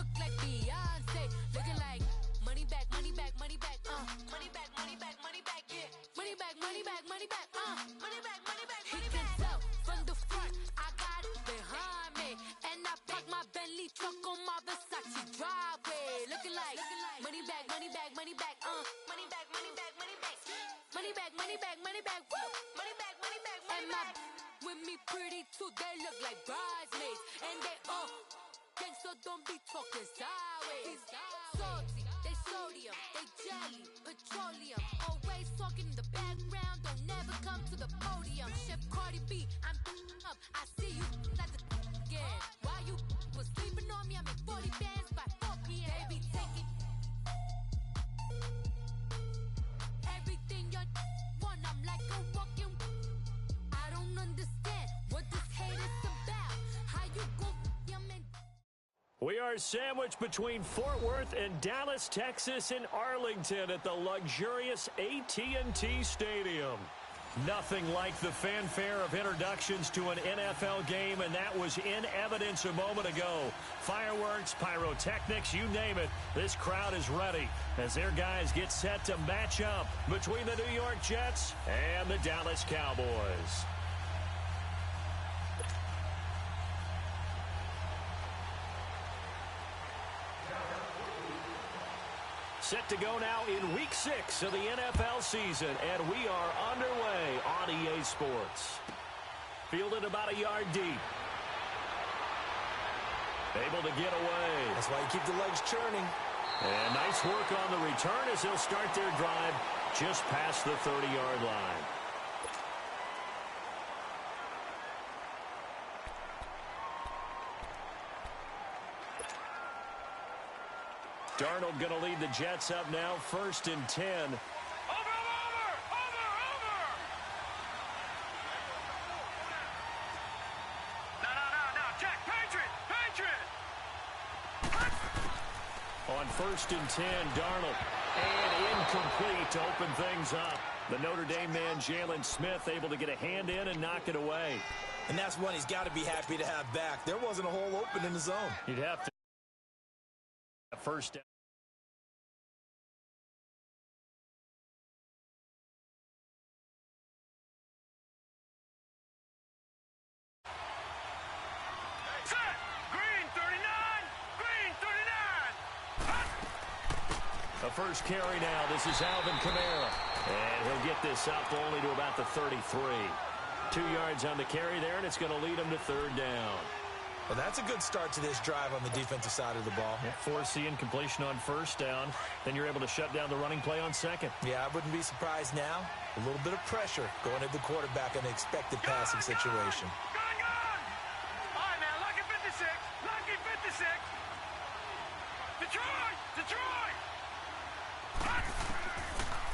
look like Beyonce. Looking like money back, money back, money back, money back, money back, money back, yeah. Money back, money back, money back, money back, money back, money back. He can tell from the front, I got it behind me. And I park my Bentley truck on my Versace driveway. Looking like money back, money back, money back, money back, money back, money back. Money back, money back, money back, woo. Money back, money back, money back. With me pretty too, they look like bridesmaids. And they all gang, so don't be talking sideways. Salty, they sodium, they jelly, petroleum. Always talking in the background, don't never come to the podium. Chef Cardi B, I'm up, I see you like the again. While you was sleeping on me, I make 40 bands by 4 p.m. They be taking everything you want, I'm like a walking. I don't understand what this hate is about. How you go, We are sandwiched between Fort Worth and Dallas, Texas, and Arlington at the luxurious AT&T Stadium. Nothing like the fanfare of introductions to an NFL game, and that was in evidence a moment ago. Fireworks, pyrotechnics, you name it. This crowd is ready as their guys get set to match up between the New York Jets and the Dallas Cowboys. Set to go now in Week 6 of the NFL season, and we are underway on EA Sports. Fielded about a yard deep. Able to get away. That's why you keep the legs churning. And nice work on the return as they'll start their drive just past the 30-yard line. Darnold going to lead the Jets up now, 1st and 10. Over! No, check, Patriot! On 1st and 10, Darnold. And incomplete to open things up. The Notre Dame man, Jalen Smith, able to get a hand in and knock it away. And that's one he's got to be happy to have back. There wasn't a hole open in the zone. You'd have to. First down. The first carry now. This is Alvin Kamara. And he'll get this up only to about the 33. 2 yards on the carry there, and it's going to lead him to 3rd down. Well, that's a good start to this drive on the defensive side of the ball. Yeah, forcing completion on 1st down. Then you're able to shut down the running play on 2nd. Yeah, I wouldn't be surprised now. A little bit of pressure going at the quarterback in the expected passing situation. Gun! All right, man, lucky 56. Detroit!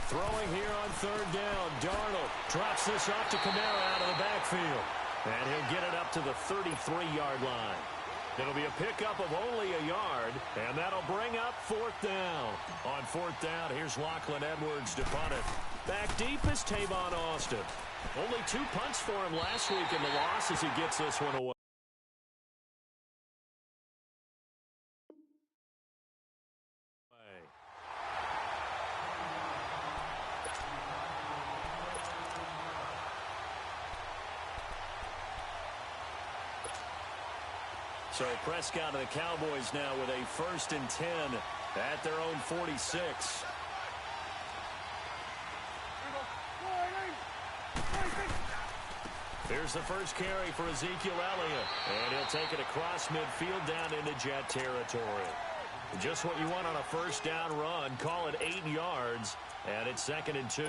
Throwing here on 3rd down. Darnold drops this off to Kamara out of the backfield. And he'll get it up to the 33-yard line. It'll be a pickup of only a yard, and that'll bring up 4th down. On 4th down, here's Lachlan Edwards to punt it. Back deep is Tavon Austin. Only 2 punts for him last week in the loss as he gets this one away. So Prescott of the Cowboys now with a 1st and 10 at their own 46. Here's the first carry for Ezekiel Elliott. And he'll take it across midfield down into Jet territory. Just what you want on a 1st down run. Call it 8 yards. And it's 2nd and 2.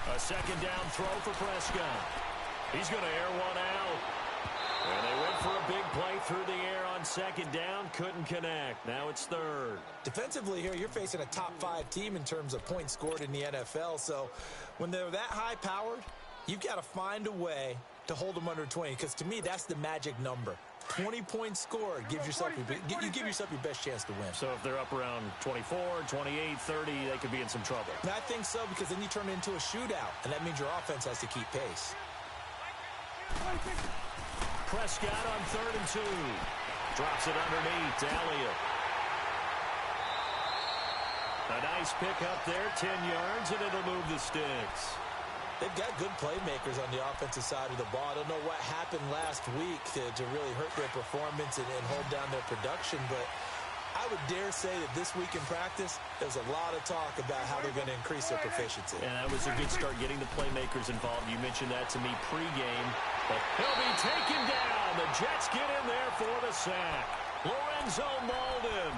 A 2nd down throw for Prescott. He's going to air one out. And they went for a big play through the air on second down. Couldn't connect. Now it's third. Defensively here, you're facing a top-5 team in terms of points scored in the NFL. So when they're that high-powered, you've got to find a way to hold them under 20. Because to me, that's the magic number. 20 points scored gives yourself you give yourself your best chance to win. So if they're up around 24, 28, 30, they could be in some trouble. And I think so, because then you turn it into a shootout, and that means your offense has to keep pace. Prescott on 3rd and 2. Drops it underneath to Elliott. A nice pick up there, 10 yards, and it'll move the sticks. They've got good playmakers on the offensive side of the ball. I don't know what happened last week to really hurt their performance and hold down their production, but I would dare say that this week in practice, there's a lot of talk about how they're going to increase their proficiency. And that was a good start getting the playmakers involved. You mentioned that to me pregame, but he'll be taken down. The Jets get in there for the sack. Lorenzo Malden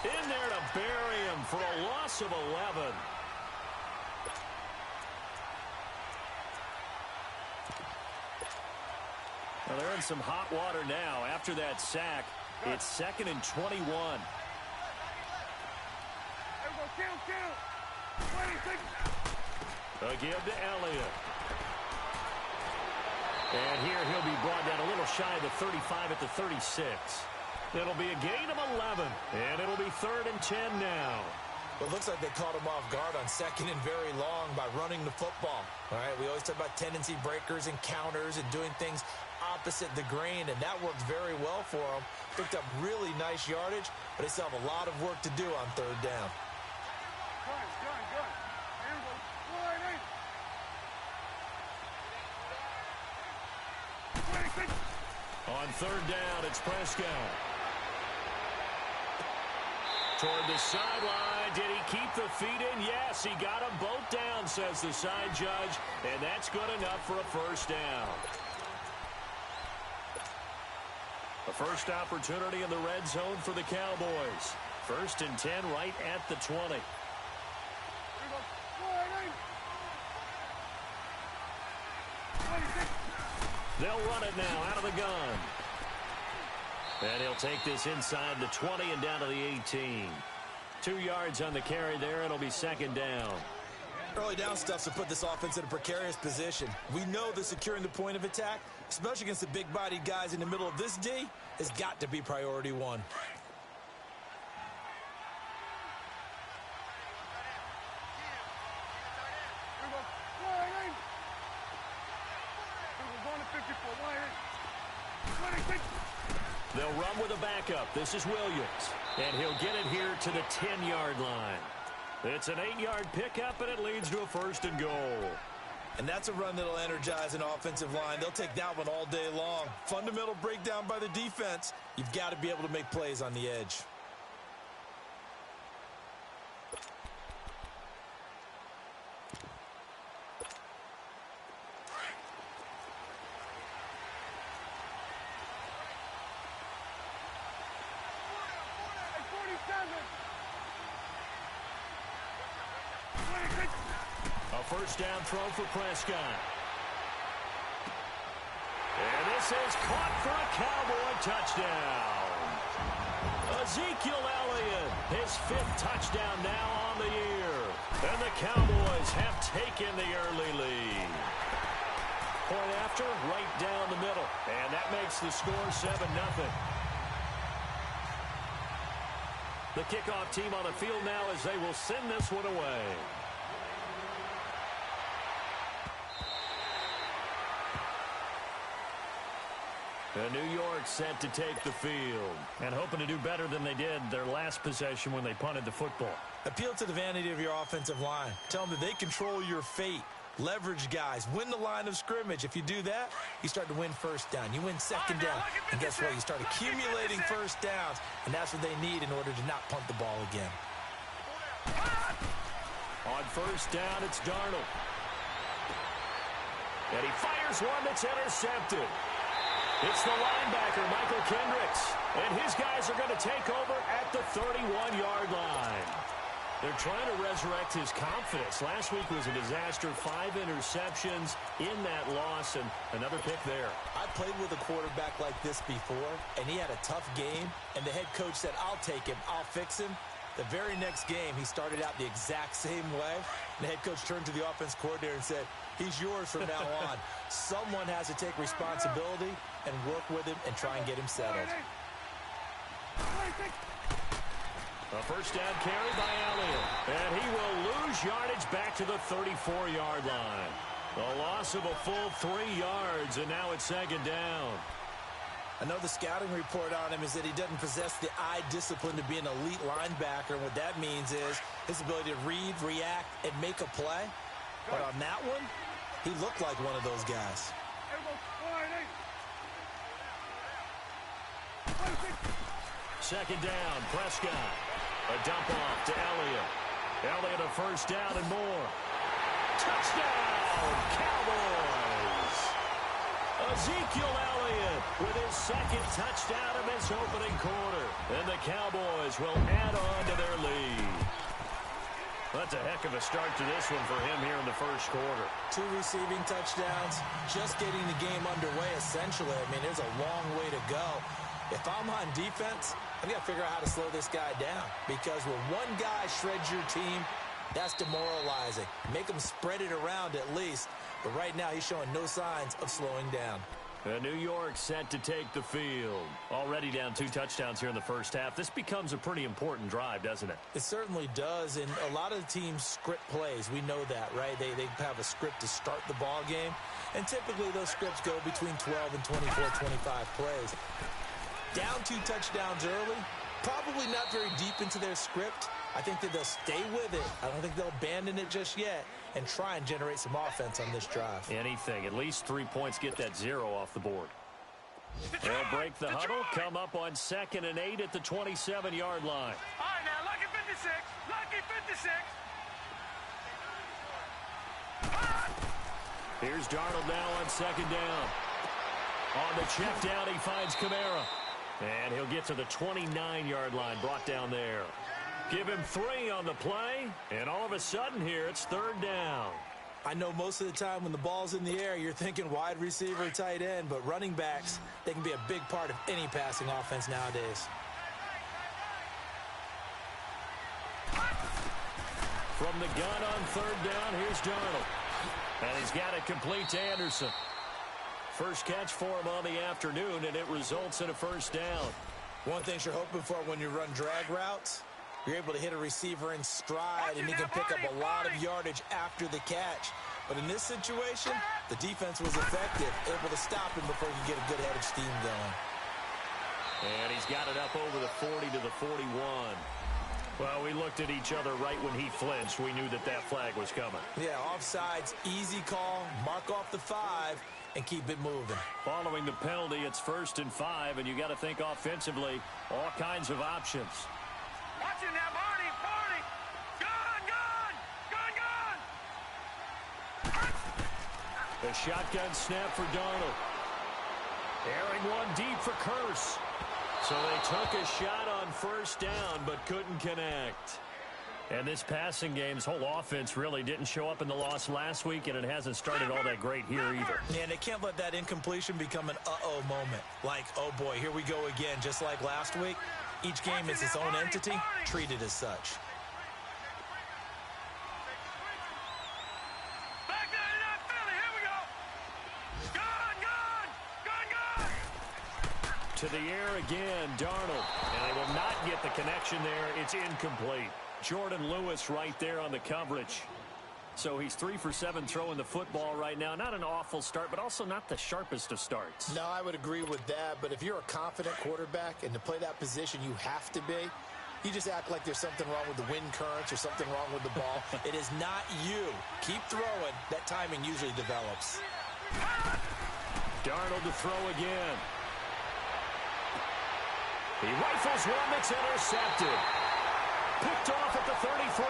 in there to bury him for a loss of 11. Well, they're in some hot water now. After that sack, it's 2nd and 21. Again to Elliott. And here he'll be brought down a little shy of the 35 at the 36. It'll be a gain of 11, and it'll be 3rd and 10 now. Well, it looks like they caught him off guard on 2nd and very long by running the football. All right, we always talk about tendency breakers and counters and doing things opposite the grain, and that worked very well for them. Picked up really nice yardage, but they still have a lot of work to do on 3rd down. On 3rd down, it's Prescott. Toward the sideline. Did he keep the feet in? Yes, he got them both down, says the side judge, and that's good enough for a 1st down. A first opportunity in the red zone for the Cowboys. 1st and 10 right at the 20. They'll run it now out of the gun. And he'll take this inside the 20 and down to the 18. 2 yards on the carry there. It'll be 2nd down. Early down stuff to put this offense in a precarious position. We know that securing the point of attack, especially against the big-bodied guys in the middle of this D, has got to be priority 1. They'll run with a backup. This is Williams. And he'll get it here to the 10-yard line. It's an 8-yard pickup, and it leads to a 1st and goal. And that's a run that'll energize an offensive line. They'll take that one all day long. Fundamental breakdown by the defense. You've got to be able to make plays on the edge. A 1st down throw for Prescott. And this is caught for a Cowboy touchdown. Ezekiel Elliott, his 5th touchdown now on the year. And the Cowboys have taken the early lead. Point after, right down the middle. And that makes the score 7-0. The kickoff team on the field now as they will send this one away. And New York set to take the field and hoping to do better than they did their last possession when they punted the football. Appeal to the vanity of your offensive line. Tell them that they control your fate. Leverage guys. Win the line of scrimmage. If you do that, you start to win 1st down. You win 2nd down. And guess what? You start accumulating 1st downs. And that's what they need in order to not punt the ball again. On 1st down, it's Darnold. And he fires one that's intercepted. It's the linebacker, Michael Kendricks. And his guys are going to take over at the 31-yard line. They're trying to resurrect his confidence. Last week was a disaster. 5 interceptions in that loss, and another pick there. I played with a quarterback like this before, and he had a tough game, and the head coach said, I'll take him, I'll fix him. The very next game, he started out the exact same way, and the head coach turned to the offense coordinator and said, he's yours from now on. Someone has to take responsibility and work with him and try and get him settled. A first down carry by Elliott. And he will lose yardage back to the 34-yard line. A loss of a full 3 yards, and now it's second down. I know the scouting report on him is that he doesn't possess the eye discipline to be an elite linebacker. And what that means is his ability to read, react, and make a play. But on that one, he looked like one of those guys. Second down, Prescott. A dump off to Elliott. Elliott a first down and more. Touchdown, Cowboys! Ezekiel Elliott with his second touchdown of this opening quarter. And the Cowboys will add on to their lead. That's a heck of a start to this one for him here in the first quarter. 2 receiving touchdowns, just getting the game underway essentially. I mean, there's a long way to go. If I'm on defense, I've got to figure out how to slow this guy down, because when one guy shreds your team, that's demoralizing. Make him spread it around at least. But right now, he's showing no signs of slowing down. New York set to take the field. Already down 2 touchdowns here in the first half. This becomes a pretty important drive, doesn't it? It certainly does, and a lot of the teams script plays. We know that, right? They have a script to start the ball game, and typically those scripts go between 12 and 24, 25 plays. Down 2 touchdowns early, probably not very deep into their script. I think that they'll stay with it. I don't think they'll abandon it just yet and try and generate some offense on this drive. Anything. At least 3 points, get that 0 off the board. They'll break the huddle, come up on 2nd and 8 at the 27-yard line. All right, now, lucky 56. Lucky 56. Here's Darnold now on 2nd down. On the check down, he finds Kamara. And he'll get to the 29-yard line, brought down there. Give him 3 on the play, and all of a sudden here, it's 3rd down. I know most of the time when the ball's in the air, you're thinking wide receiver, tight end, but running backs, they can be a big part of any passing offense nowadays. From the gun on 3rd down, here's Darnold. And he's got it complete to Anderson. First catch for him on the afternoon, and it results in a first down. One thing you're hoping for when you run drag routes, you're able to hit a receiver in stride, and he can pick up a lot of yardage after the catch. But in this situation, the defense was effective, able to stop him before he could get a good head of steam going. And he's got it up over the 40 to the 41. Well, we looked at each other right when he flinched. We knew that that flag was coming. Yeah, offsides, easy call, mark off the 5, and keep it moving. Following the penalty, it's 1st and 5, and you got to think offensively, all kinds of options. Watch it now, Barney, Barney. Gun. The shotgun snap for Darnold. Airing one deep for Curse. So they took a shot on 1st down, but couldn't connect. And this passing game's whole offense really didn't show up in the loss last week, and it hasn't started all that great here either. Yeah, and they can't let that incompletion become an uh-oh moment. Like, oh boy, here we go again, just like last week. Each game is its own entity, treated as such. Back there in that Philly, here we go. Gun. To the air again, Darnold. And they will not get the connection there. It's incomplete. Jordan Lewis right there on the coverage. So he's 3 for 7 throwing the football right now. Not an awful start, but also not the sharpest of starts. No, I would agree with that. But if you're a confident quarterback and to play that position, you have to be. You just act like there's something wrong with the wind currents or something wrong with the ball. It is not you. Keep throwing. That timing usually develops. Darnold to throw again. He rifles one that's intercepted. Picked off at the 33.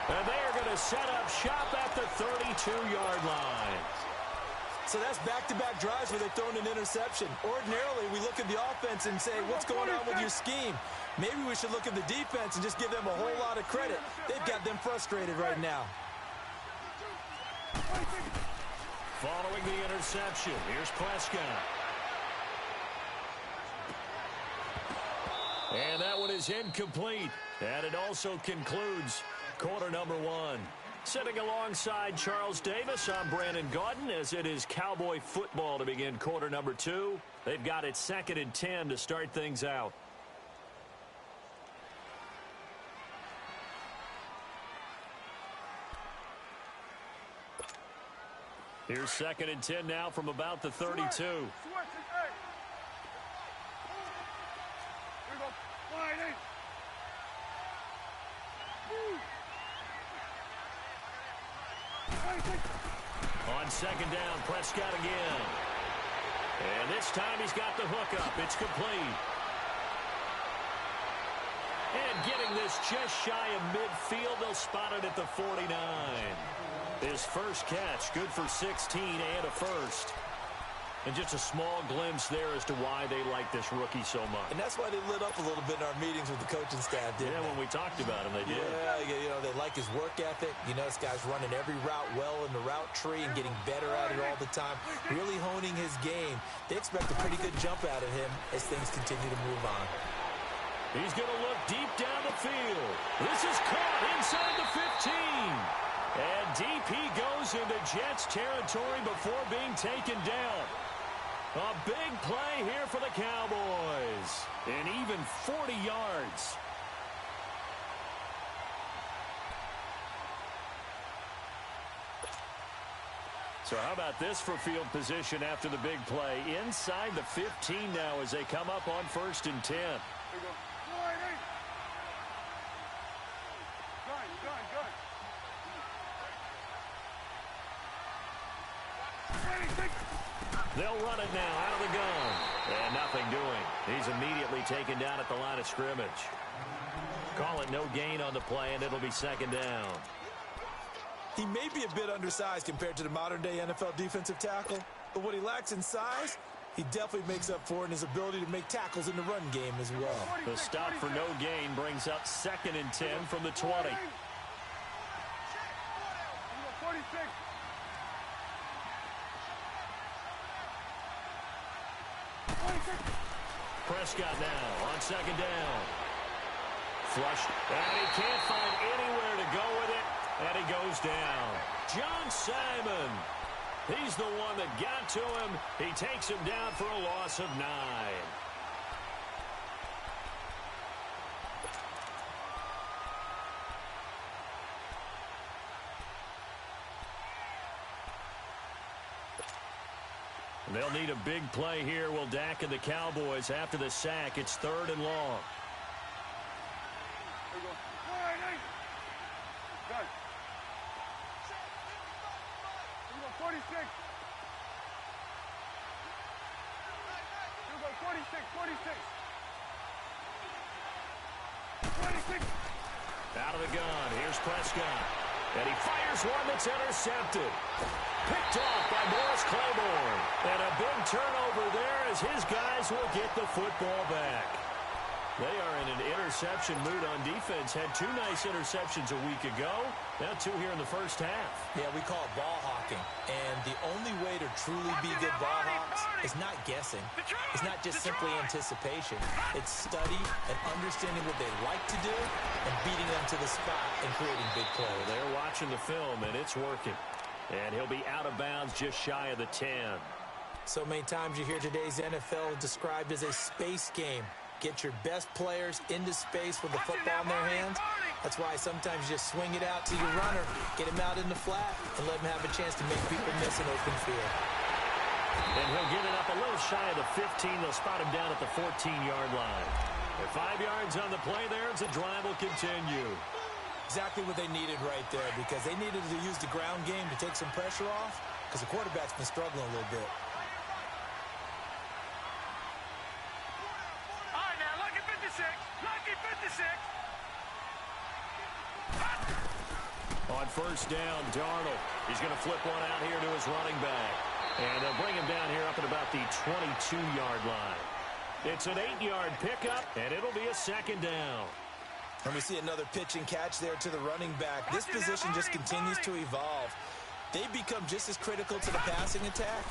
And they are going to set up shop at the 32-yard line. So that's back-to-back drives where they've thrown an interception. Ordinarily, we look at the offense and say, what's going on with your scheme? Maybe we should look at the defense and just give them a whole lot of credit. They've got them frustrated right now. Following the interception, here's Prescott. And that one is incomplete. And it also concludes quarter number one. Sitting alongside Charles Davis, I'm Brandon Gaudin as it is Cowboy football to begin quarter number two. They've got it 2nd and 10 to start things out. Here's 2nd and 10 now from about the 32. On 2nd down, Prescott again. And this time he's got the hookup. It's complete. And getting this just shy of midfield, they'll spot it at the 49. His first catch, good for 16 and a first. And just a small glimpse there as to why they like this rookie so much. And that's why they lit up a little bit in our meetings with the coaching staff, didn't they? Yeah, when we talked about him, they did. Yeah, you know, they like his work ethic. You know, this guy's running every route well in the route tree and getting better at it all the time, really honing his game. They expect a pretty good jump out of him as things continue to move on. He's going to look deep down the field. This is caught inside the 15. And deep he goes into Jets territory before being taken down. A big play here for the Cowboys. And even 40 yards. So how about this for field position after the big play? Inside the 15 now as they come up on 1st and 10. They'll run it now out of the gun. And nothing doing. He's immediately taken down at the line of scrimmage. Call it no gain on the play, and it'll be 2nd down. He may be a bit undersized compared to the modern-day NFL defensive tackle, but what he lacks in size, he definitely makes up for in his ability to make tackles in the run game as well. The stop for no gain brings up 2nd and 10 from the 20. Prescott now on 2nd down. Flushed, and he can't find anywhere to go with it, and he goes down. John Simon, he's the one that got to him. He takes him down for a loss of 9. They'll need a big play here, will Dak and the Cowboys after the sack. It's 3rd and long. Out of the gun, here's Prescott. And he fires one that's intercepted. Picked off by Morris Claiborne. And a big turnover there as his guys will get the football back. They are in an interception mood on defense. Had 2 nice interceptions a week ago. Now 2 here in the first half. Yeah, we call it ball hawking. And the only way to truly be good ball hawks is not guessing. It's not just simply anticipation. It's study and understanding what they like to do and beating them to the spot and creating big plays. They're watching the film, and it's working. And he'll be out of bounds just shy of the 10. So many times you hear today's NFL described as a space game. Get your best players into space with the football in their hands. That's why sometimes you just swing it out to your runner, get him out in the flat, and let him have a chance to make people miss an open field. And he'll get it up a little shy of the 15. They'll spot him down at the 14-yard line. They're 5 yards on the play there as the drive will continue. Exactly what they needed right there, because they needed to use the ground game to take some pressure off, because the quarterback's been struggling a little bit. All right, now, lucky 56. Lucky 56. On 1st down, Darnold. He's going to flip one out here to his running back. And they'll bring him down here up at about the 22-yard line. It's an 8-yard pickup, and it'll be a second down. And we see another pitch and catch there to the running back. This position just continues to evolve. They become just as critical to the passing attack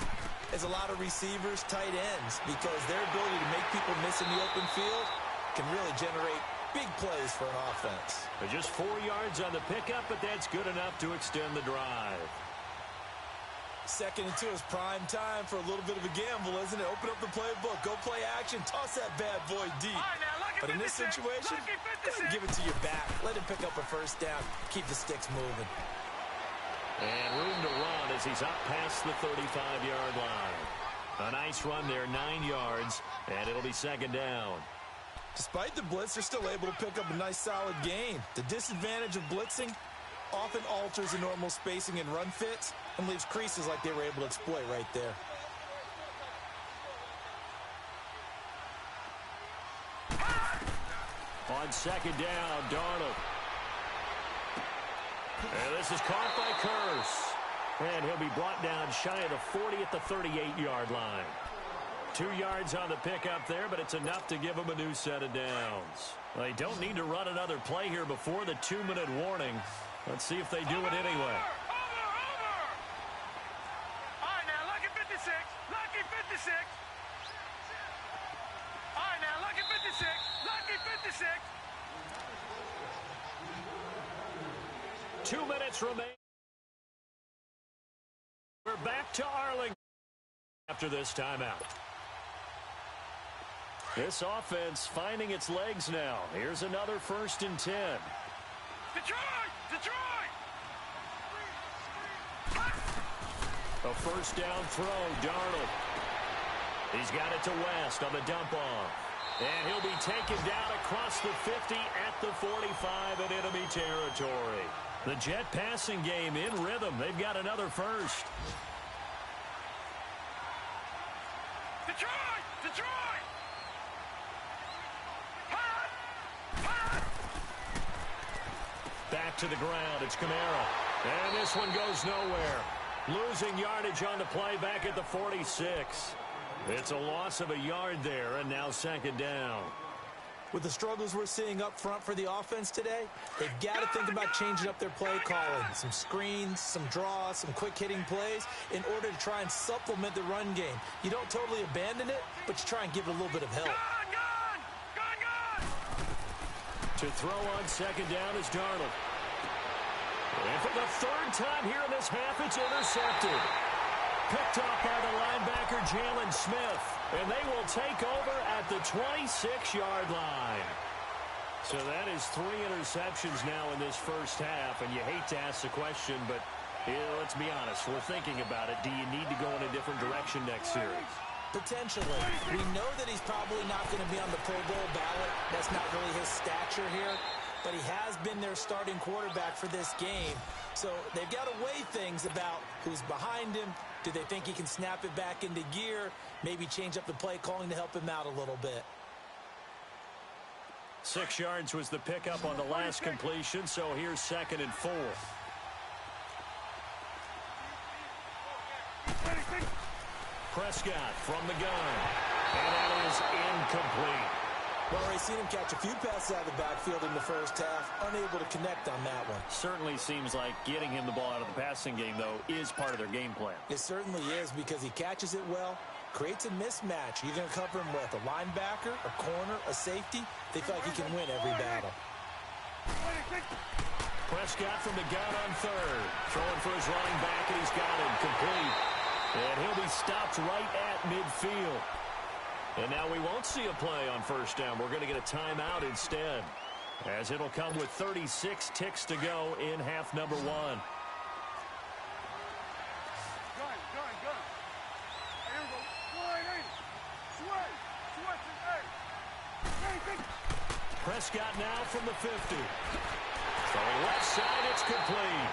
as a lot of receivers, tight ends, because their ability to make people miss in the open field can really generate big plays for an offense. They're just 4 yards on the pickup, but that's good enough to extend the drive. 2nd and 2 is prime time for a little bit of a gamble, isn't it? Open up the playbook, go play action, toss that bad boy deep. But in this situation, give it to your back. Let him pick up a first down. Keep the sticks moving. And room to run as he's up past the 35-yard line. A nice run there, 9 yards, and it'll be second down. Despite the blitz, they're still able to pick up a nice solid gain. The disadvantage of blitzing often alters the normal spacing and run fits and leaves creases like they were able to exploit right there. On second down, Darnold. And this is caught by Curse. And he'll be brought down shy of the 40 at the 38-yard line. 2 yards on the pickup there, but it's enough to give them a new set of downs. They don't need to run another play here before the 2-minute warning. Let's see if they do it anyway. All right, now, lucky 56. Lucky 56. All right, now, lucky 56. Lucky 56. 2 minutes remain. We're back to Arlington after this timeout. This offense finding its legs now. Here's another 1st and 10. Detroit! Detroit! A first down throw, Darnold. He's got it to West on the dump off. And he'll be taken down across the 50 at the 45 in enemy territory. The Jet passing game in rhythm. They've got another first. Detroit! Detroit! Hot! Hot! Back to the ground. It's Kamara. And this one goes nowhere. Losing yardage on the play back at the 46. It's a loss of a yard there, and now second down. With the struggles we're seeing up front for the offense today, they've got to think about changing up their play calling. Some screens, some draws, some quick-hitting plays in order to try and supplement the run game. You don't totally abandon it, but you try and give it a little bit of help. Gone! To throw on second down is Darnold. And for the 3rd time here in this half, it's intercepted. Picked off by the linebacker, Jalen Smith. And they will take over at the 26-yard line. So that is 3 interceptions now in this first half. And you hate to ask the question, but let's be honest. We're thinking about it. Do you need to go in a different direction next series? Potentially. We know that he's probably not going to be on the Pro Bowl ballot. That's not really his stature here. But he has been their starting quarterback for this game. So they've got to weigh things about who's behind him. Do they think he can snap it back into gear? Maybe change up the play calling to help him out a little bit. 6 yards was the pickup on the last completion, so here's 2nd and 4. Prescott from the gun. And that is incomplete. Well, we've seen him catch a few passes out of the backfield in the first half, unable to connect on that one. Certainly seems like getting him the ball out of the passing game, though, is part of their game plan. It certainly is, because he catches it well, creates a mismatch. You're going to cover him with a linebacker, a corner, a safety. They feel like he can win every battle. Prescott from the gun on 3rd. Throwing for his running back, and he's got him complete. And he'll be stopped right at midfield. And now we won't see a play on 1st down. We're going to get a timeout instead, as it'll come with 36 ticks to go in half number 1. Gun. Here we go. Prescott now from the 50. Throwing left side, it's complete.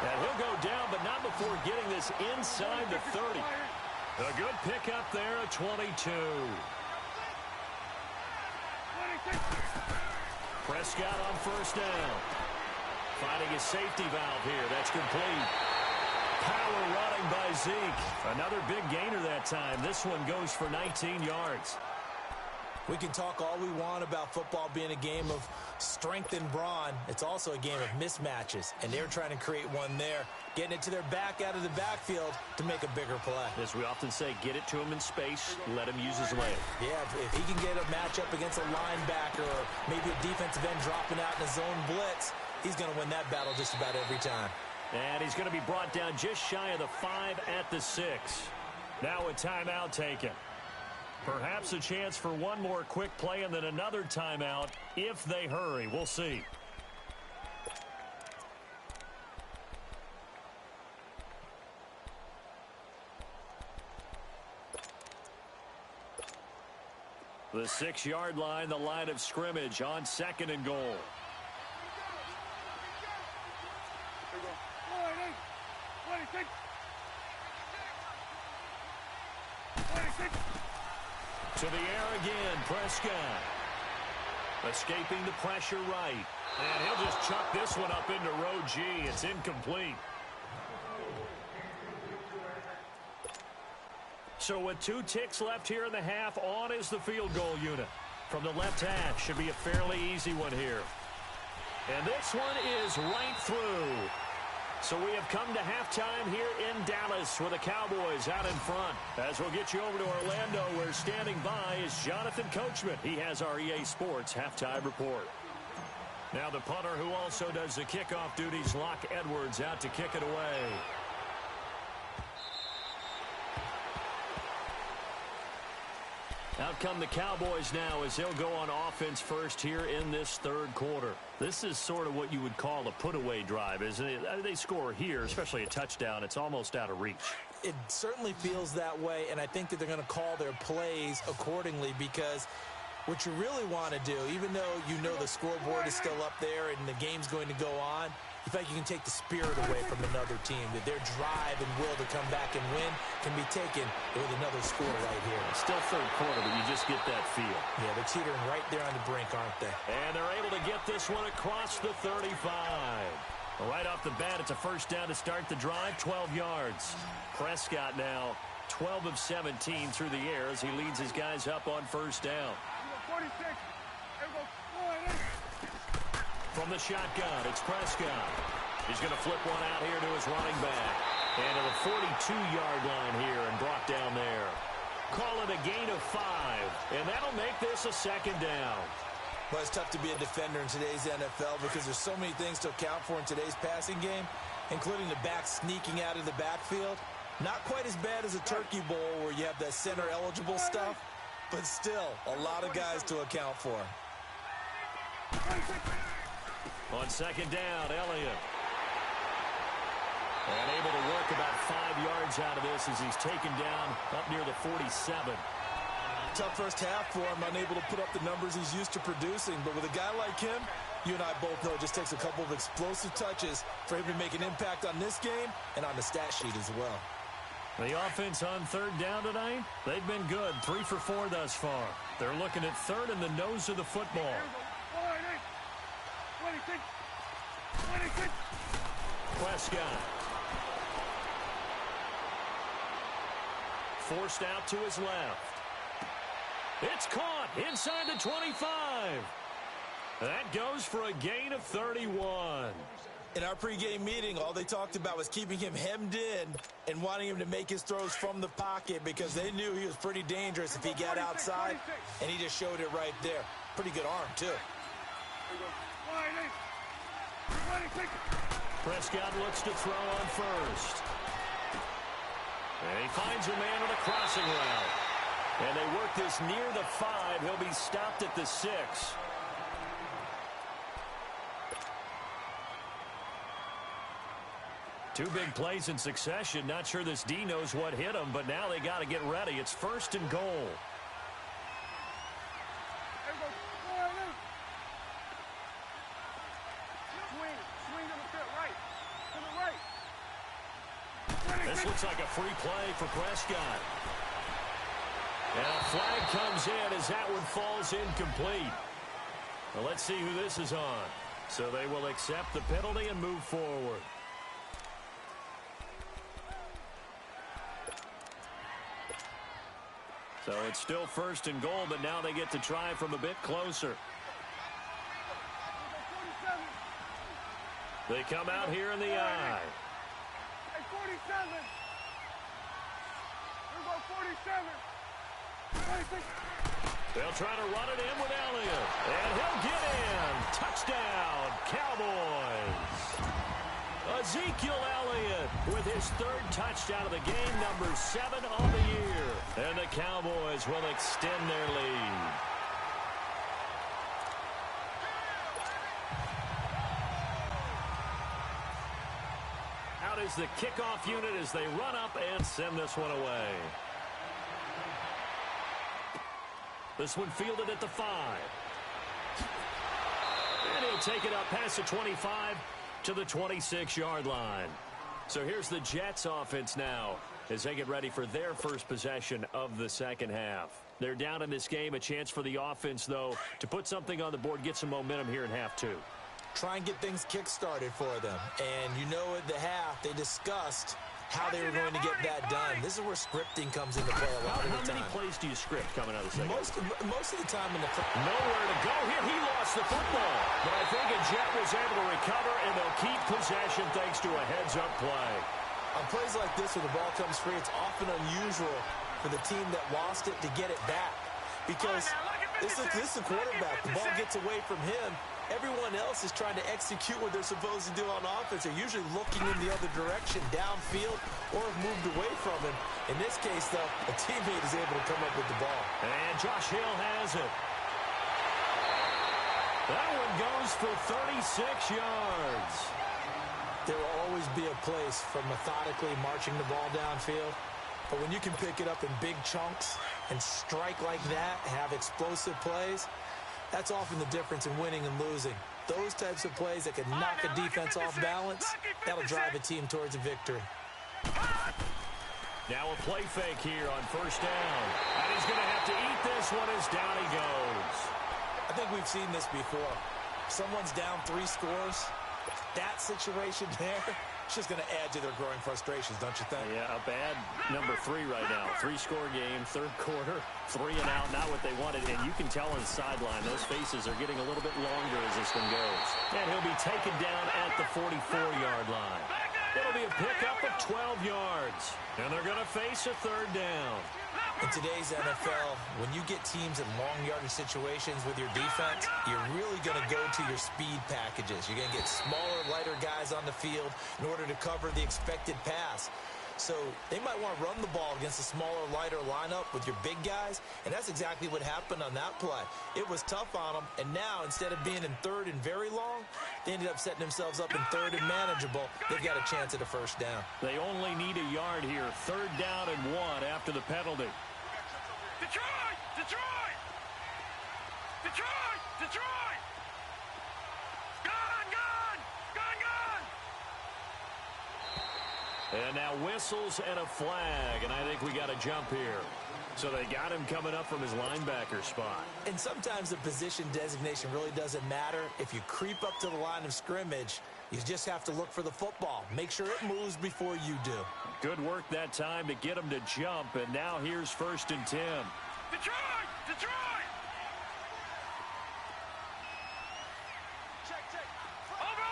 And he'll go down, but not before getting this inside the 30. A good pickup there at 22. Prescott on 1st down. Finding his safety valve here. That's complete. power running by Zeke. Another big gainer that time. This one goes for 19 yards. We can talk all we want about football being a game of strength and brawn. It's also a game of mismatches, and they're trying to create one there, getting it to their back out of the backfield to make a bigger play. As we often say, get it to him in space, let him use his leg. Yeah, if he can get a matchup against a linebacker or maybe a defensive end dropping out in a zone blitz, he's going to win that battle just about every time. And he's going to be brought down just shy of the 5 at the 6. Now a timeout taken. Perhaps a chance for one more quick play and then another timeout if they hurry. We'll see. The 6-yard line, the line of scrimmage on 2nd and goal. To the air again, Prescott. Escaping the pressure right. And he'll just chuck this one up into row G. It's incomplete. So with 2 ticks left here in the half, on is the field goal unit. From the left hash, should be a fairly easy one here. And this one is right through. So we have come to halftime here in Dallas with the Cowboys out in front. As we'll get you over to Orlando, where standing by is Jonathan Coachman. He has our EA Sports halftime report. Now the punter who also does the kickoff duties, Locke Edwards, out to kick it away. Out come the Cowboys now as they'll go on offense first here in this 3rd quarter. This is sort of what you would call a put-away drive, isn't it? They score here, especially a touchdown. It's almost out of reach. It certainly feels that way, and I think that they're going to call their plays accordingly because what you really want to do, even though you know the scoreboard is still up there and the game's going to go on, you feel like you can take the spirit away from another team, that their drive and will to come back and win can be taken with another score right here. Still 3rd quarter, but you just get that feel. Yeah, they're teetering right there on the brink, aren't they? And they're able to get this one across the 35. Right off the bat, it's a first down to start the drive, 12 yards. Prescott now 12 of 17 through the air as he leads his guys up on first down. 46. From the shotgun, it's Prescott. He's going to flip one out here to his running back. And to the 42-yard line here and brought down there. Call it a gain of 5. And that'll make this a 2nd down. Well, it's tough to be a defender in today's NFL because there's so many things to account for in today's passing game, including the back sneaking out of the backfield. Not quite as bad as a turkey bowl where you have that center-eligible stuff, but still a lot of guys to account for. On 2nd down, Elliott. And able to work about 5 yards out of this as he's taken down up near the 47. Tough first half for him, unable to put up the numbers he's used to producing. But with a guy like him, you and I both know it just takes a couple of explosive touches for him to make an impact on this game and on the stat sheet as well. The offense on 3rd down tonight, they've been good. 3 for 4 thus far. They're looking at 3rd in the nose of the football. 26. Prescott. Forced out to his left. It's caught inside the 25. That goes for a gain of 31. In our pregame meeting, all they talked about was keeping him hemmed in and wanting him to make his throws from the pocket because they knew he was pretty dangerous if he got outside, and he just showed it right there. Pretty good arm, too. Prescott looks to throw on first. And he finds a man on a crossing route. And they work this near the 5. He'll be stopped at the 6. Two big plays in succession. Not sure this D knows what hit him, but now they got to get ready. It's 1st and goal. This looks like a free play for Prescott. And a flag comes in as that one falls incomplete. Well, let's see who this is on. So they will accept the penalty and move forward. So it's still first and goal, but now they get to try from a bit closer. They come out here in the I. Hey, 47. Here we go, 47. They'll try to run it in with Elliott. And he'll get in. Touchdown, Cowboys. Ezekiel Elliott with his third touchdown of the game, number 7 on the year. And the Cowboys will extend their lead. Out is the kickoff unit as they run up and send this one away. This one fielded at the 5. And he'll take it up past the 25 to the 26-yard line. So here's the Jets offense now as they get ready for their first possession of the second half. They're down in this game. A chance for the offense, though, to put something on the board, get some momentum here in half 2. Try and get things kick-started for them. And you know at the half, they discussed how they were going to get that done. This is where scripting comes into play a lot of the time. How many plays do you script coming out of the second? Most of the time in the nowhere to go here. He lost the football. But I think a Jet was able to recover, and they'll keep possession thanks to a heads-up play. On plays like this where the ball comes free, it's often unusual for the team that lost it to get it back. Because this is a quarterback. The ball gets away from him. Everyone else is trying to execute what they're supposed to do on offense. They're usually looking in the other direction, downfield, or have moved away from him. In this case, though, a teammate is able to come up with the ball. And Josh Hill has it. That one goes for 36 yards. There will always be a place for methodically marching the ball downfield. But when you can pick it up in big chunks and strike like that, have explosive plays, that's often the difference in winning and losing. Those types of plays that can knock a defense off balance, that'll drive a team towards a victory. Now a play fake here on first down. And he's going to have to eat this one as down he goes. I think we've seen this before. Someone's down 3 scores. That situation there, it's just going to add to their growing frustrations, don't you think? Yeah, a bad number 3 right now. 3-score game, third quarter, 3 and out, not what they wanted. And you can tell on the sideline, those faces are getting a little bit longer as this one goes. And he'll be taken down at the 44-yard line. It'll be a pickup of 12 yards. And they're going to face a third down. In today's NFL, when you get teams in long yardage situations with your defense, you're really going to go to your speed packages. You're going to get smaller, lighter guys on the field in order to cover the expected pass. So they might want to run the ball against a smaller, lighter lineup with your big guys, and that's exactly what happened on that play. It was tough on them, and now instead of being in third and very long, they ended up setting themselves up in third and manageable. They've got a chance at a first down. They only need a yard here. Third down and 1 after the penalty. Detroit! Detroit! Detroit! Detroit! Gone! Gone! Gone! Gone! And now whistles and a flag, and I think we got a jump here. So they got him coming up from his linebacker spot. And sometimes the position designation really doesn't matter. If you creep up to the line of scrimmage, you just have to look for the football. Make sure it moves before you do. Good work that time to get him to jump, and now here's 1st and 10. Detroit! Detroit! Check, check. Over!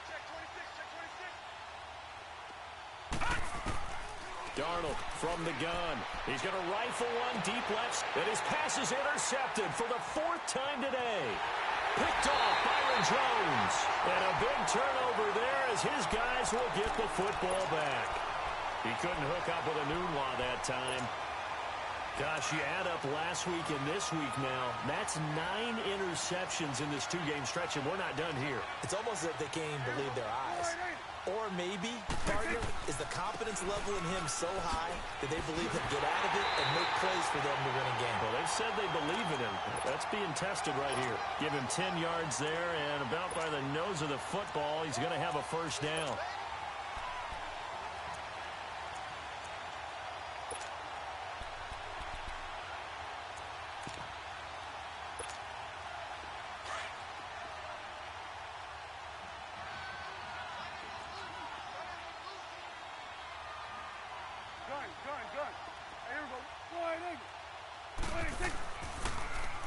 Check 26, check 26. Darnold from the gun. He's going to rifle one deep left, and his pass is intercepted for the 4th time today. Picked off Byron Jones. And a big turnover there as his guys will get the football back. He couldn't hook up with a Nunwa that time. Gosh, you add up last week and this week now, that's 9 interceptions in this 2-game stretch, and we're not done here. It's almost as if they can't even believe their eyes. Or maybe, partner, is the confidence level in him so high that they believe he'll get out of it and make plays for them to win a game. Well, they've said they believe in him. That's being tested right here. Give him 10 yards there, and about by the nose of the football, he's going to have a first down.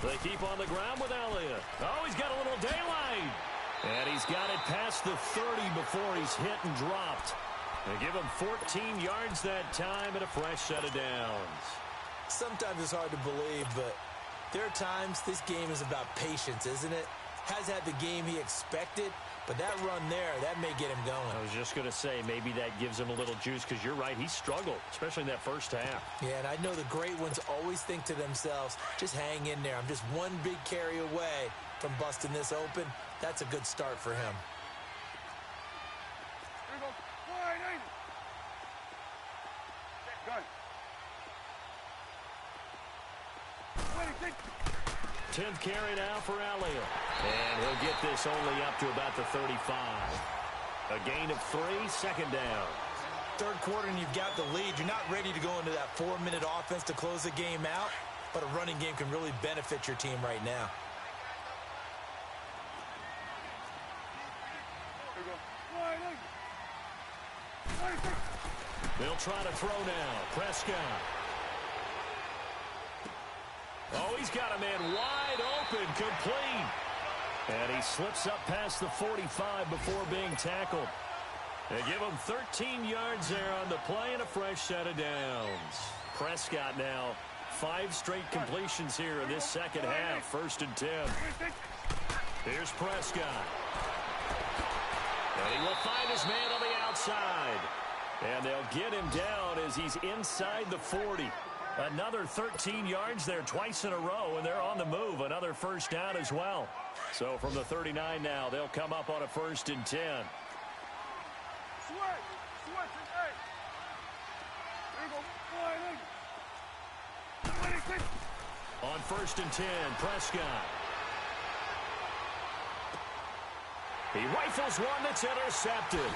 They keep on the ground with Elliott. Oh, he's got a little daylight. And he's got it past the 30 before he's hit and dropped. They give him 14 yards that time and a fresh set of downs. Sometimes it's hard to believe, but there are times this game is about patience, isn't it? Has had the game he expected, but that run there, that may get him going. I was just going to say, maybe that gives him a little juice because you're right, he struggled, especially in that first half. Yeah, and I know the great ones always think to themselves, just hang in there. I'm just one big carry away from busting this open. That's a good start for him. Here we go. 10th carry now for Elliott. And he'll get this only up to about the 35. A gain of 3, second down. Third quarter and you've got the lead. You're not ready to go into that 4-minute offense to close the game out, but a running game can really benefit your team right now. They'll try to throw now. Prescott. Oh, he's got a man wide open, complete. And he slips up past the 45 before being tackled. They give him 13 yards there on the play and a fresh set of downs. Prescott now, 5 straight completions here in this second half. 1st and 10. Here's Prescott. And he will find his man on the outside. And they'll get him down as he's inside the 40. Another 13 yards there twice in a row, and they're on the move. Another first down as well. So from the 39 now, they'll come up on a 1st and 10. On 1st and 10, Prescott. He rifles one that's intercepted.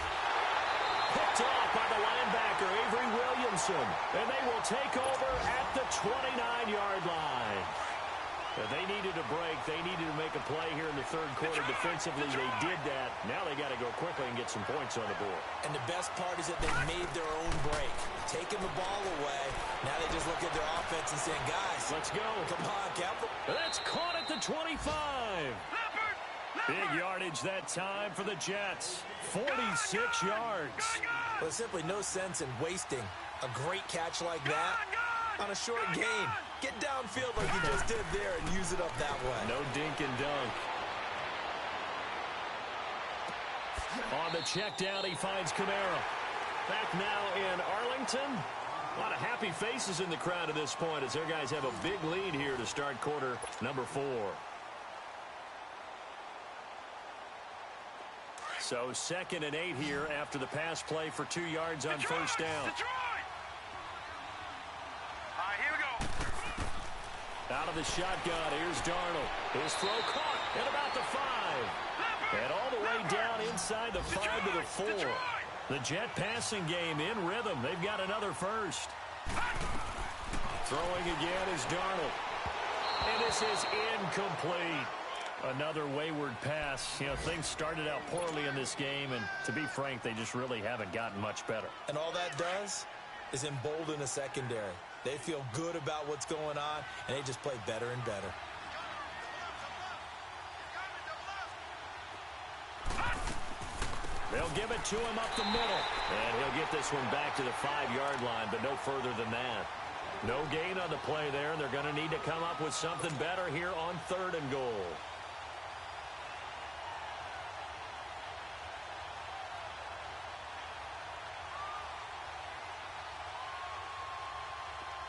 Picked off by the linebacker, Avery Williamson. And they will take over at the 29-yard line. They needed a break. They needed to make a play here in the third quarter. Defensively, they did that. Now they got to go quickly and get some points on the board. And the best part is that they made their own break. Taking the ball away. Now they just look at their offense and saying, guys, let's go. Come on, Capital. That's caught at the 25. Big yardage that time for the Jets. 46 yards. Well, there's simply no sense in wasting a great catch like that on a short gain. Get downfield like you just did there and use it up that way. No dink and dunk. On the check down, he finds Kamara. Back now in Arlington. A lot of happy faces in the crowd at this point as their guys have a big lead here to start quarter number 4. So 2nd and 8 here after the pass play for 2 yards on first down. Here we go. Out of the shotgun, here's Darnold. His throw caught at about the 5. And all the way down inside the 5 to the 4. The Jet passing game in rhythm. They've got another first. Throwing again is Darnold. And this is incomplete. Another wayward pass. You know, things started out poorly in this game, and to be frank, they just really haven't gotten much better. And all that does is embolden the secondary. They feel good about what's going on, and they just play better and better. They'll give it to him up the middle. And he'll get this one back to the 5-yard line, but no further than that. No gain on the play there, and they're going to need to come up with something better here on 3rd and goal.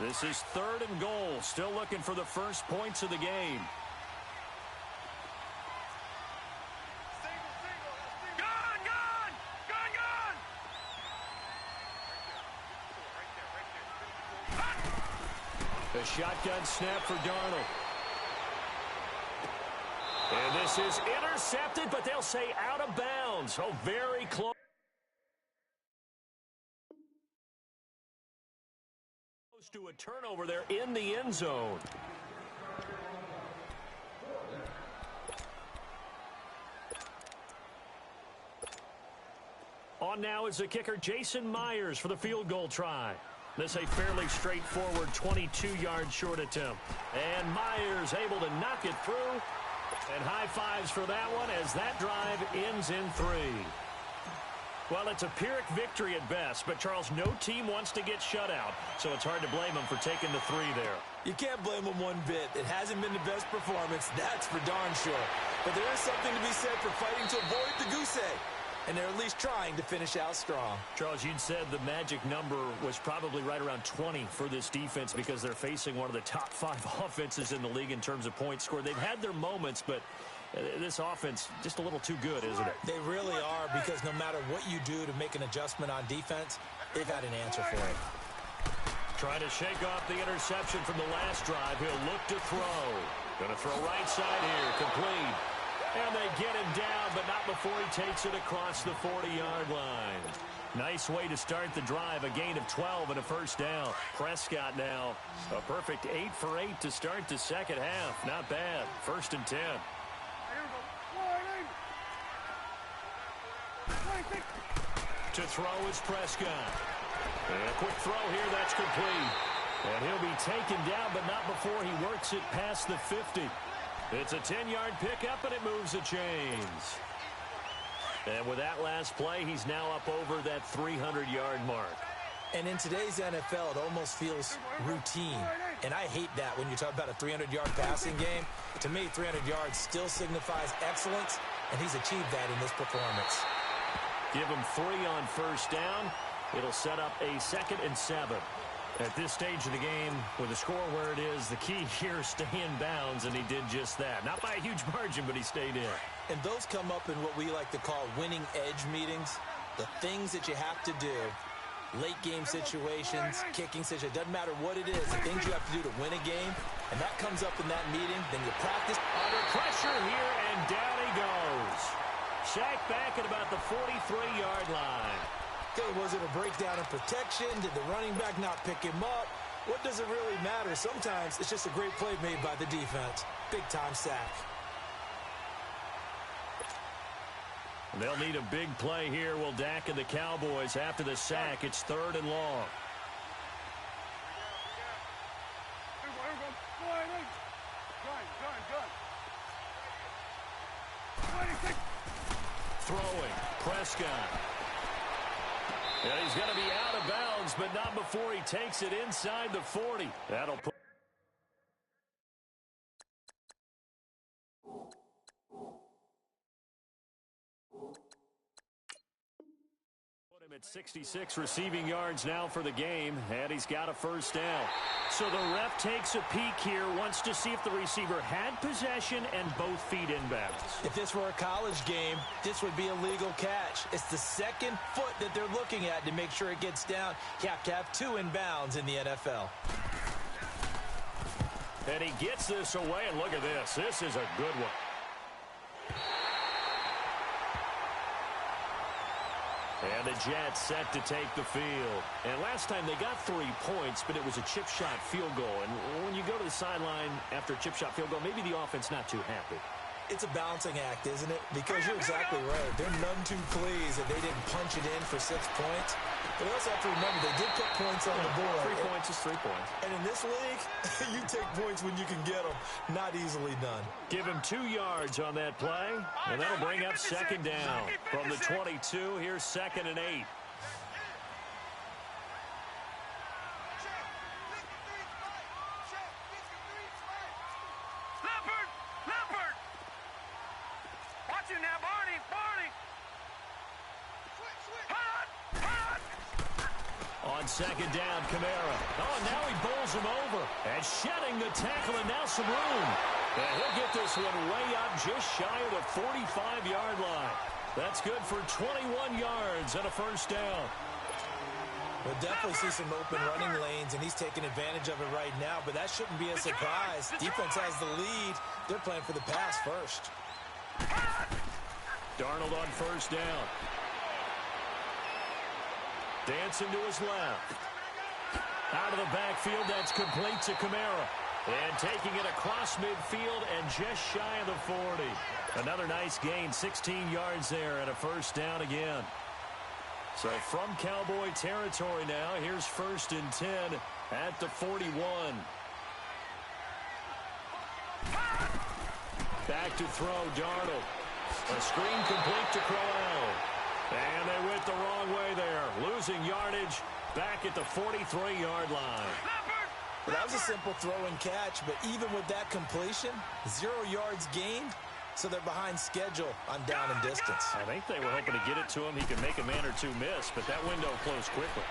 This is 3rd and goal. Still looking for the first points of the game. A shotgun snap for Darnold. And this is intercepted, but they'll say out of bounds. Oh, very close. To a turnover there in the end zone. On now is the kicker Jason Myers for the field goal try. This a fairly straightforward 22-yard short attempt. And Myers able to knock it through. And high fives for that one as that drive ends in 3. Well, it's a Pyrrhic victory at best, but, Charles, no team wants to get shut out, so it's hard to blame them for taking the 3 there. You can't blame them one bit. It hasn't been the best performance, that's for darn sure. But there is something to be said for fighting to avoid the goose egg. And they're at least trying to finish out strong. Charles, you'd said the magic number was probably right around 20 for this defense because they're facing one of the top 5 offenses in the league in terms of points scored. They've had their moments, but this offense just a little too good, isn't it? They really are, because no matter what you do to make an adjustment on defense, they've got an answer for it. Trying to shake off the interception from the last drive. He'll look to throw. Going to throw right side here. Complete. And they get him down, but not before he takes it across the 40-yard line. Nice way to start the drive. A gain of 12 and a first down. Prescott now a perfect 8 for 8 to start the second half. Not bad. 1st and 10. To throw is Prescott. And a quick throw here. That's complete. And he'll be taken down, but not before he works it past the 50. It's a 10-yard pickup, and it moves the chains. And with that last play, he's now up over that 300-yard mark. And in today's NFL, it almost feels routine. And I hate that when you talk about a 300-yard passing game. To me, 300 yards still signifies excellence, and he's achieved that in this performance. Give him 3 on first down. It'll set up a 2nd and 7. At this stage of the game, with the score where it is, the key here is stay in bounds, and he did just that. Not by a huge margin, but he stayed in. And those come up in what we like to call winning edge meetings. The things that you have to do, late game situations, kicking situations, doesn't matter what it is, the things you have to do to win a game, and that comes up in that meeting, then you practice. Under pressure here, and down he goes. Sacked back at about the 43-yard line. Okay, was it a breakdown in protection? Did the running back not pick him up? What does it really matter? Sometimes it's just a great play made by the defense. Big-time sack. They'll need a big play here, will Dak and the Cowboys after the sack. It's 3rd and long. Throwing, Prescott. And he's going to be out of bounds, but not before he takes it inside the 40. That'll put him at 66 receiving yards now for the game, and he's got a first down. So the ref takes a peek here, wants to see if the receiver had possession and both feet inbounds. If this were a college game, this would be a legal catch. It's the 2nd foot that they're looking at to make sure it gets down. You have to have 2 inbounds in the NFL. And he gets this away, and look at this. This is a good one. And the Jets set to take the field. And last time they got 3 points, but it was a chip shot field goal. And when you go to the sideline after a chip shot field goal, maybe the offense not too happy. It's a balancing act, isn't it? Because you're exactly right. They're none too pleased that they didn't punch it in for 6 points. But we also have to remember they did put points on the board. 3 points is 3 points. And in this league, you take points when you can get them. Not easily done. Give him 2 yards on that play, and that'll bring up 2nd down. From the 22, here's 2nd and 8. On 2nd down, Kamara. Oh, now he bowls him over. And shedding the tackle, and now some room. And he'll get this one way up just shy of the 45-yard line. That's good for 21 yards and a first down. We'll definitely see some open running lanes, and he's taking advantage of it right now, but that shouldn't be a surprise. Defense has the lead. They're playing for the pass first. Darnold on first down. Dancing to his left. Out of the backfield, that's complete to Kamara. And taking it across midfield and just shy of the 40. Another nice gain, 16 yards there and a first down again. So from Cowboy territory now, here's 1st and 10 at the 41. Back to throw, Darnold. A screen complete to Crowell. And they went the wrong way there. Losing yardage back at the 43-yard line. Well, that was a simple throw and catch, but even with that completion, 0 yards gained, so they're behind schedule on down and distance. I think they were hoping to get it to him. He could make a man or two miss, but that window closed quickly.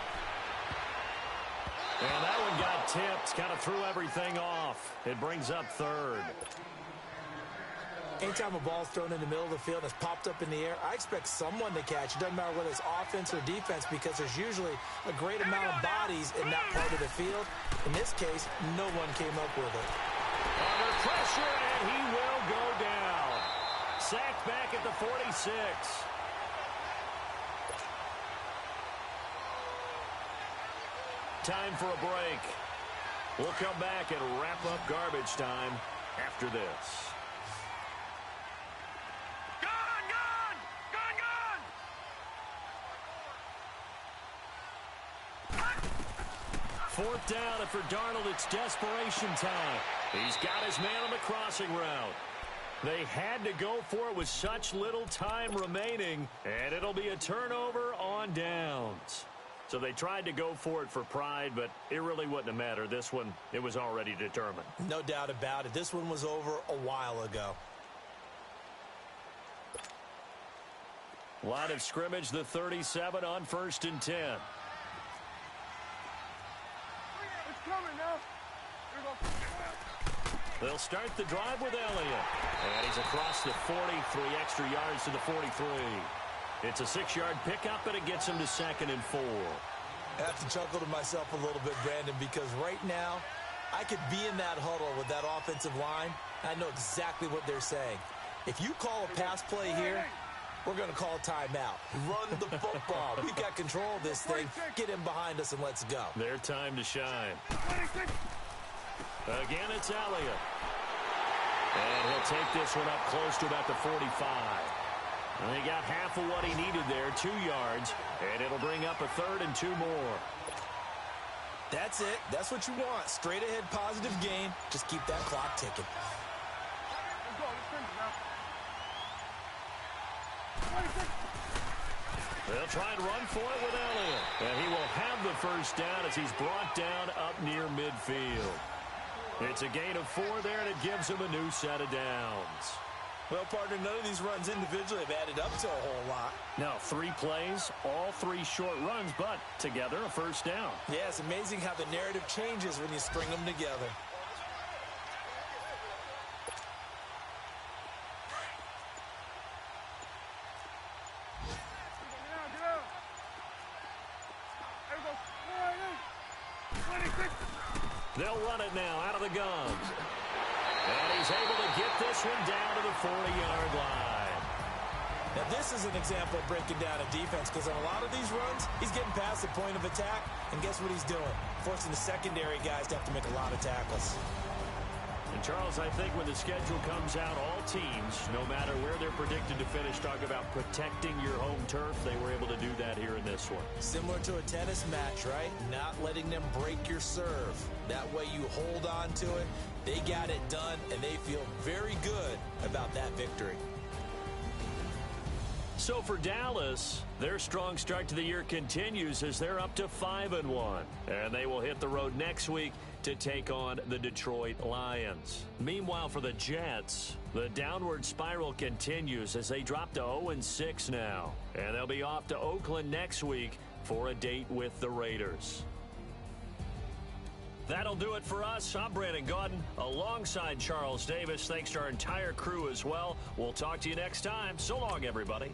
And that one got tipped, kind of threw everything off. It brings up 3rd. Anytime a ball's thrown in the middle of the field and it's popped up in the air, I expect someone to catch. It doesn't matter whether it's offense or defense because there's usually a great amount of bodies in that part of the field. In this case, no one came up with it. Under pressure, and he will go down. Sacked back at the 46. Time for a break. We'll come back and wrap up garbage time after this. Fourth down, and for Darnold, it's desperation time. He's got his man on the crossing route. They had to go for it with such little time remaining, and it'll be a turnover on downs. So they tried to go for it for pride, but it really wouldn't have mattered. This one, it was already determined. No doubt about it. This one was over a while ago. Line of scrimmage, the 37 on 1st and 10. They'll start the drive with Elliott. And he's across the 40, 3 extra yards to the 43. It's a 6-yard pickup, and it gets him to 2nd and 4. I have to chuckle to myself a little bit, Brandon, because right now, I could be in that huddle with that offensive line. I know exactly what they're saying. If you call a pass play here, we're going to call a timeout. Run the football. We've got control of this thing. Get him behind us and let's go. Their time to shine. Again, it's Elliott. And he'll take this one up close to about the 45. And he got half of what he needed there, 2 yards. And it'll bring up a 3rd and 2 more. That's it. That's what you want. Straight ahead positive gain. Just keep that clock ticking. They'll try and run for it with Elliott. And he will have the first down as he's brought down up near midfield. It's a gain of 4 there, and it gives him a new set of downs. Well, partner, none of these runs individually have added up to a whole lot. Now, 3 plays, all 3 short runs, but together a first down. Yeah, it's amazing how the narrative changes when you string them together. They'll run it now out of the guns. And he's able to get this one down to the 40-yard line. Now, this is an example of breaking down a defense because on a lot of these runs, he's getting past the point of attack, and guess what he's doing? Forcing the secondary guys to have to make a lot of tackles. And, Charles, I think when the schedule comes out, all teams, no matter where they're predicted to finish, talk about protecting your home turf. They were able to do that here in this one. Similar to a tennis match, right? Not letting them break your serve. That way you hold on to it. They got it done, and they feel very good about that victory. So for Dallas, their strong start to the year continues as they're up to 5-1. And they will hit the road next week to take on the Detroit Lions. Meanwhile, for the Jets, the downward spiral continues as they drop to 0-6 now. And they'll be off to Oakland next week for a date with the Raiders. That'll do it for us. I'm Brandon Gaudin alongside Charles Davis. Thanks to our entire crew as well. We'll talk to you next time. So long, everybody.